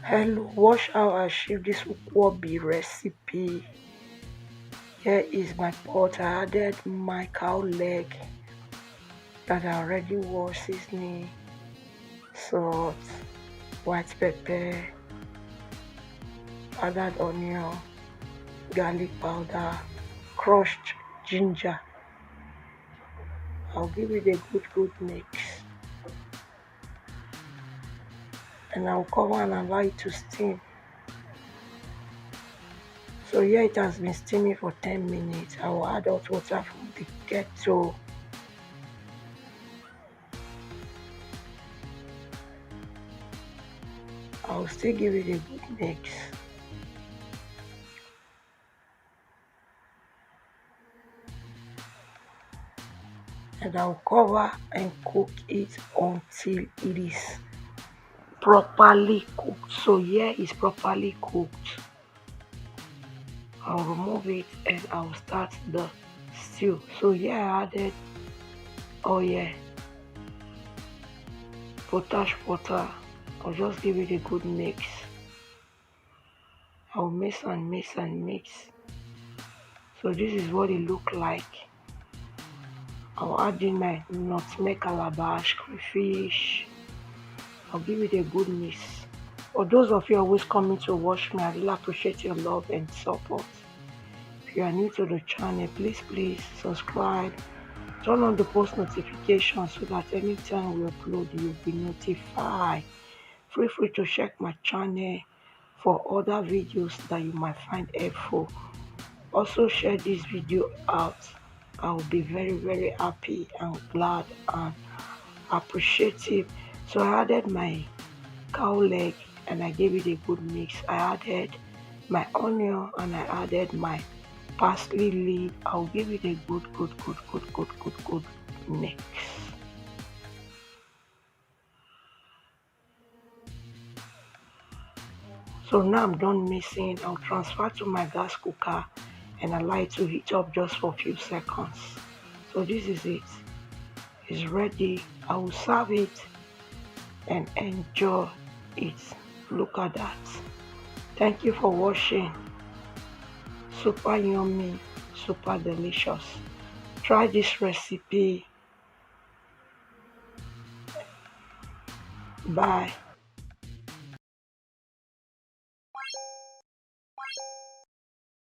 Hello, watch how I achieve this ukwobi recipe. Here is my pot. I added my cow leg that I already washed, seasoning, salt, white pepper, powdered onion, garlic powder, crushed ginger. I'll give it a good mix and I'll cover and allow it to steam. So here it has been steaming for 10 minutes. I will add hot water from the kettle. I'll still give it a good mix. And I'll cover and cook it until it is properly cooked. So here is properly cooked. I'll remove it and I'll start the stew. So here I added oil, potash water. I'll just give it a good mix. I'll mix and mix and mix. So this is what it look like. I'll add in my nutmeg, calabash, crayfish. I'll give it a good mix. For those of you always coming to watch me, I really appreciate your love and support. If you are new to the channel, please subscribe. Turn on the post notifications so that anytime we upload, you'll be notified. Feel free to check my channel for other videos that you might find helpful. Also share this video out. I will be very happy and glad and appreciative. So I added my cow leg and I gave it a good mix. I added my onion and I added my parsley leaf. I'll give it a good mix. So now I'm done mixing. I'll transfer to my gas cooker and allow it to heat up just for a few seconds. So this is it. It's ready. I will serve it and enjoy it. Look at that. Thank you for watching. Super yummy, super delicious. Try this recipe. Bye.